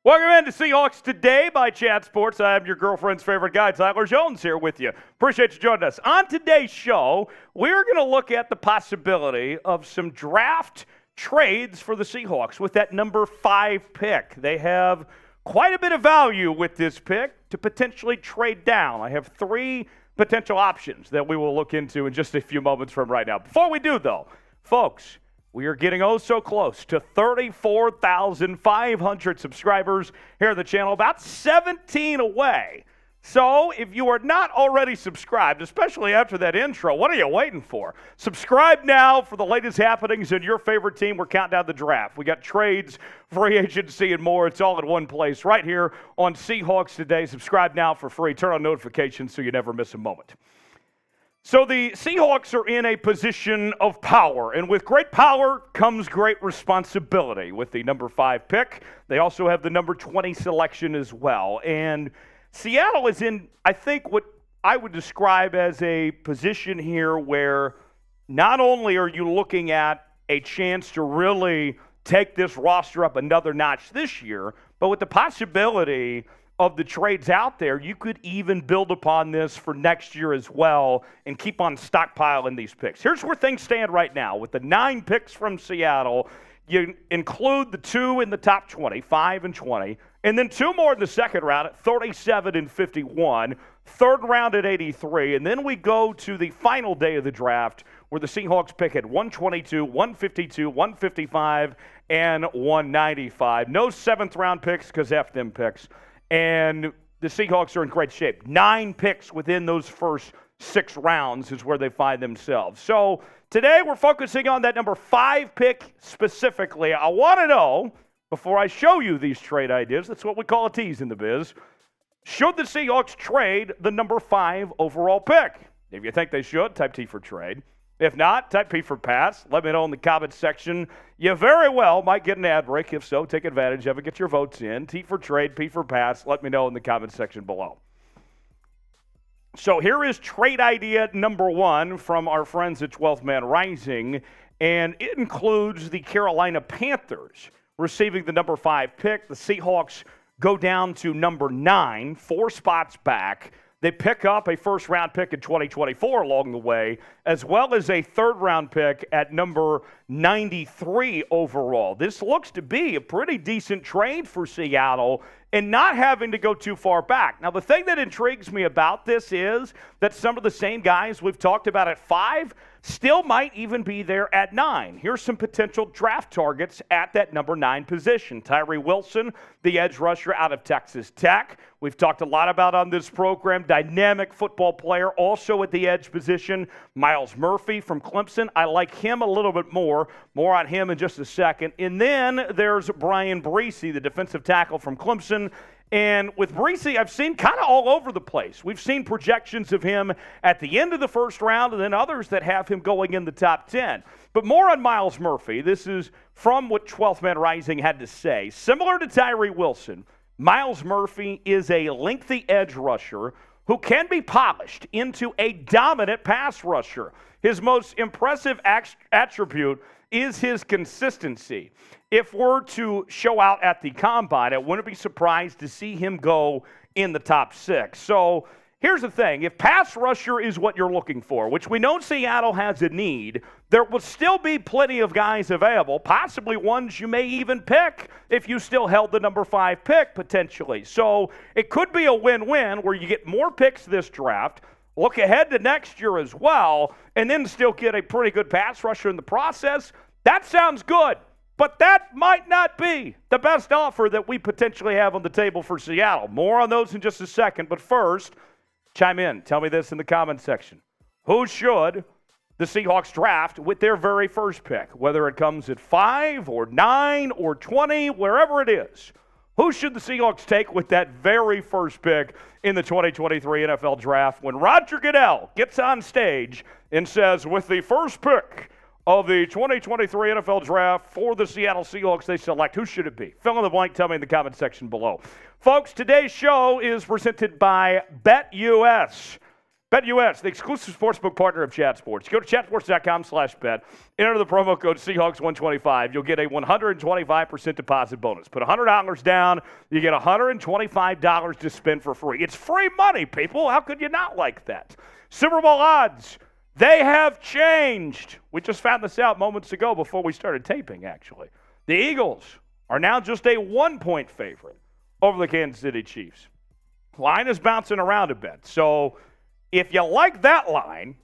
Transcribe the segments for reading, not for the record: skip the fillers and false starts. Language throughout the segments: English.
Welcome into Seahawks Today by Chat Sports. I am your girlfriend's favorite guy, Tyler Jones, here with you. Appreciate you joining us. On today's show, we're going to look at the possibility of some draft trades for the Seahawks with that number 5 pick. They have quite a bit of value with this pick to potentially trade down. I have 3 potential options that we will look into in just a few moments from right now. Before we do, though, folks, we are getting so close to 34,500 subscribers here on the channel, about 17 away. So if you are not already subscribed, especially after that intro, what are you waiting for? Subscribe now for the latest happenings in your favorite team. We're counting down the draft. We got trades, free agency, and more. It's all in one place right here on Seahawks Today. Subscribe now for free. Turn on notifications so you never miss a moment. So the Seahawks are in a position of power, and with great power comes great responsibility. With the number 5 pick, they also have the number 20 selection as well. And Seattle is in, I think, what I would describe as a position here where not only are you looking at a chance to really take this roster up another notch this year, but with the possibility of the trades out there, you could even build upon this for next year as well and keep on stockpiling these picks. Here's where things stand right now. With the 9 picks from Seattle, you include the 2 in the top 20, 5 and 20, and then 2 more in the second round at 37 and 51, third round at 83, and then we go to the final day of the draft where the Seahawks pick at 122, 152, 155, and 195. No 7th round picks because F them picks. And the Seahawks are in great shape. 9 picks within those first 6 rounds is where they find themselves. So today we're focusing on that number 5 pick specifically. I want to know, before I show you these trade ideas, that's what we call a tease in the biz, should the Seahawks trade the number 5 overall pick? If you think they should, type T for trade. If not, type P for pass. Let me know in the comments section. You very well might get an ad break. If so, take advantage of it. Get your votes in. T for trade, P for pass. Let me know in the comments section below. So here is trade idea number 1 from our friends at 12th Man Rising, and it includes the Carolina Panthers receiving the number 5 pick. The Seahawks go down to number 9, 4 spots back. They pick up a first-round pick in 2024 along the way, as well as a third-round pick at number 93 overall. This looks to be a pretty decent trade for Seattle and not having to go too far back. Now, the thing that intrigues me about this is that some of the same guys we've talked about at 5 still might even be there at 9. Here's some potential draft targets at that number 9 position. Tyree Wilson, the edge rusher out of Texas Tech. We've talked a lot about on this program. Dynamic football player, also at the edge position. Myles Murphy from Clemson. I like him a little bit more. More on him in just a second. And then there's Bryan Bresse, the defensive tackle from Clemson. And with Bresee, I've seen kind of all over the place. We've seen projections of him at the end of the first round and then others that have him going in the top 10. But more on Myles Murphy. This is from what 12th Man Rising had to say. Similar to Tyree Wilson, Myles Murphy is a lengthy edge rusher who can be polished into a dominant pass rusher. His most impressive attribute is his consistency. If we're to show out at the combine, I wouldn't be surprised to see him go in the top 6. So here's the thing. If pass rusher is what you're looking for, which we know Seattle has a need, there will still be plenty of guys available, possibly ones you may even pick if you still held the number 5 pick potentially. So it could be a win-win where you get more picks this draft, look ahead to next year as well, and then still get a pretty good pass rusher in the process. That sounds good, but that might not be the best offer that we potentially have on the table for Seattle. More on those in just a second, but first, chime in. Tell me this in the comments section. Who should the Seahawks draft with their very first pick, whether it comes at 5 or 9 or 20, wherever it is? Who should the Seahawks take with that very first pick in the 2023 NFL Draft when Roger Goodell gets on stage and says, with the first pick of the 2023 NFL Draft for the Seattle Seahawks, they select, who should it be? Fill in the blank. Tell me in the comment section below. Folks, today's show is presented by BetUS. BetUS, the exclusive sportsbook partner of Chat Sports. Go to chatsports.com/bet. Enter the promo code Seahawks125. You'll get a 125% deposit bonus. Put $100 down. You get $125 to spend for free. It's free money, people. How could you not like that? Super Bowl odds, they have changed. We just found this out moments ago before we started taping, actually. The Eagles are now just a 1-point favorite over the Kansas City Chiefs. Line is bouncing around a bit. So if you like that line,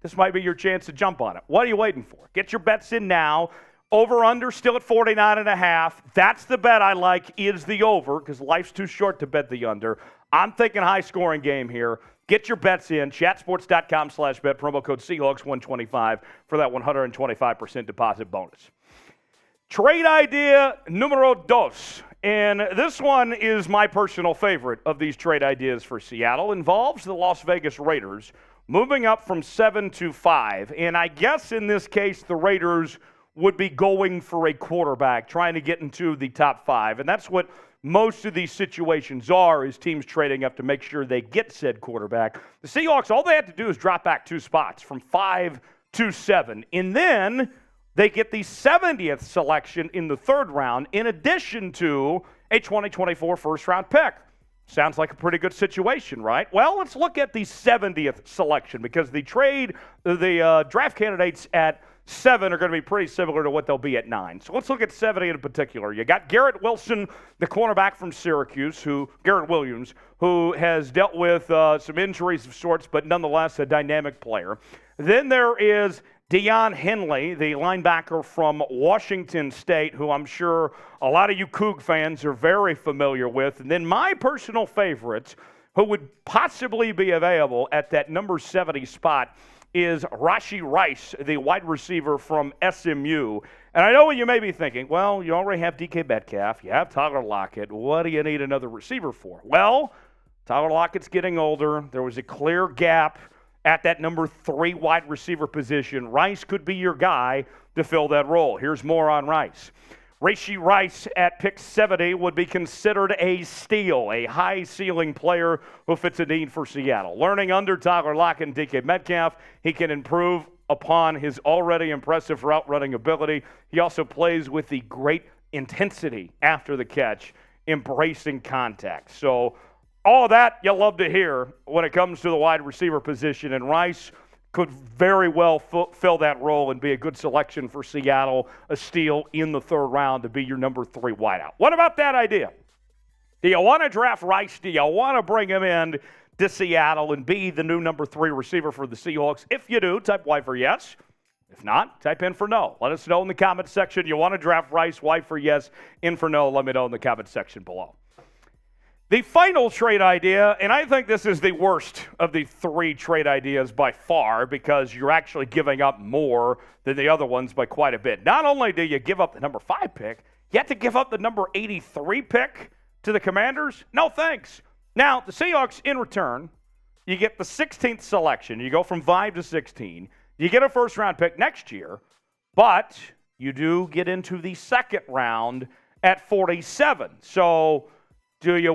this might be your chance to jump on it. What are you waiting for? Get your bets in now. Over-under still at 49.5. That's the bet I like, is the over, because life's too short to bet the under. I'm thinking high-scoring game here. Get your bets in. Chatsports.com/bet. Promo code Seahawks125 for that 125% deposit bonus. Trade idea numero dos. And this one is my personal favorite of these trade ideas for Seattle. Involves the Las Vegas Raiders moving up from 7 to 5. And I guess in this case, the Raiders would be going for a quarterback, trying to get into the top 5. And that's what most of these situations are, is teams trading up to make sure they get said quarterback. The Seahawks, all they have to do is drop back 2 spots from 5 to 7. And then they get the 70th selection in the 3rd round, in addition to a 2024 first-round pick. Sounds like a pretty good situation, right? Well, let's look at the 70th selection, because the draft candidates at 7 are going to be pretty similar to what they'll be at 9. So let's look at 70 in particular. You got Garrett Wilson, the cornerback from Syracuse, Garrett Williams, who has dealt with some injuries of sorts, but nonetheless a dynamic player. Then there is Deion Henley, the linebacker from Washington State, who I'm sure a lot of you Coug fans are very familiar with. And then my personal favorite, who would possibly be available at that number 70 spot, is Rashee Rice, the wide receiver from SMU. And I know what you may be thinking, well, you already have DK Metcalf, you have Tyler Lockett, what do you need another receiver for? Well, Tyler Lockett's getting older. There was a clear gap at that number 3 wide receiver position. Rice could be your guy to fill that role. Here's more on Rice. Rashee Rice at pick 70 would be considered a steal, a high-ceiling player who fits a need for Seattle. Learning under Tyler Lockett and DK Metcalf, he can improve upon his already impressive route-running ability. He also plays with the great intensity after the catch, embracing contact. So all of that you'll love to hear when it comes to the wide receiver position, and Rice could very well fill that role and be a good selection for Seattle, a steal in the 3rd round to be your number 3 wideout. What about that idea? Do you want to draft Rice? Do you want to bring him in to Seattle and be the new number 3 receiver for the Seahawks? If you do, type Y for yes. If not, type in for no. Let us know in the comments section. You want to draft Rice, Y for yes, in for no. Let me know in the comments section below. The final trade idea, and I think this is the worst of the 3 trade ideas by far, because you're actually giving up more than the other ones by quite a bit. Not only do you give up the number 5 pick, you have to give up the number 83 pick to the Commanders? No thanks. Now, the Seahawks, in return, you get the 16th selection. You go from 5 to 16. You get a first-round pick next year, but you do get into the 2nd round at 47. So do you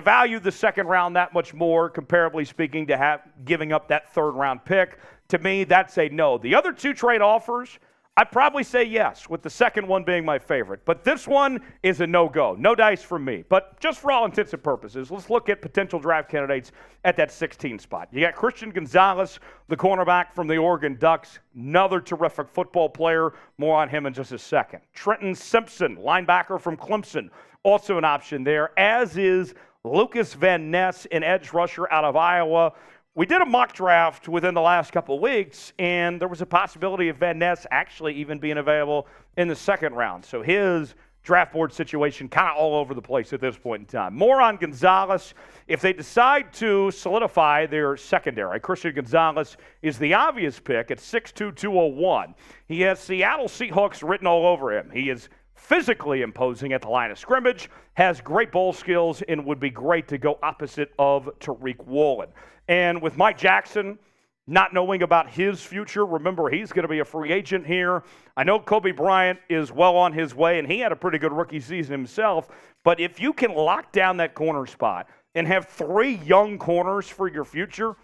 value the 2nd round that much more, comparably speaking, to giving up that 3rd round pick? To me, that's a no. The other 2 trade offers, I'd probably say yes, with the second one being my favorite. But this one is a no-go. No dice from me. But just for all intents and purposes, let's look at potential draft candidates at that 16 spot. You got Christian Gonzalez, the cornerback from the Oregon Ducks, another terrific football player. More on him in just a second. Trenton Simpson, linebacker from Clemson, also an option there, as is Lukas Van Ness, an edge rusher out of Iowa. We did a mock draft within the last couple of weeks, and there was a possibility of Van Ness actually even being available in the 2nd round. So his draft board situation kind of all over the place at this point in time. More on Gonzalez. If they decide to solidify their secondary, Christian Gonzalez is the obvious pick at 6'2", 201. He has Seattle Seahawks written all over him. He is physically imposing at the line of scrimmage, has great ball skills, and would be great to go opposite of Tariq Woolen. And with Mike Jackson not knowing about his future, remember, he's going to be a free agent here. I know Kobe Bryant is well on his way, and he had a pretty good rookie season himself. But if you can lock down that corner spot and have 3 young corners for your future,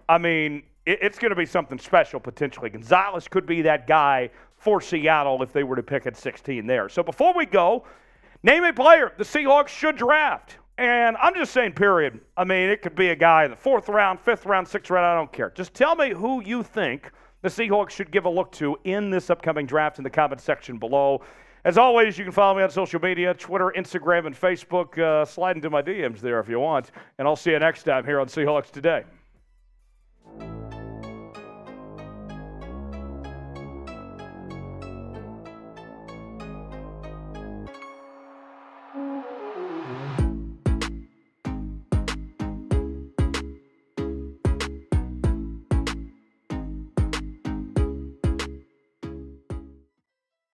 I mean, it's going to be something special potentially. Gonzalez could be that guy for Seattle if they were to pick at 16 there. So before we go, name a player the Seahawks should draft. And I'm just saying, period. I mean, it could be a guy in the 4th round, 5th round, 6th round, I don't care. Just tell me who you think the Seahawks should give a look to in this upcoming draft in the comment section below. As always, you can follow me on social media, Twitter, Instagram, and Facebook. Slide into my DMs there if you want. And I'll see you next time here on Seahawks Today.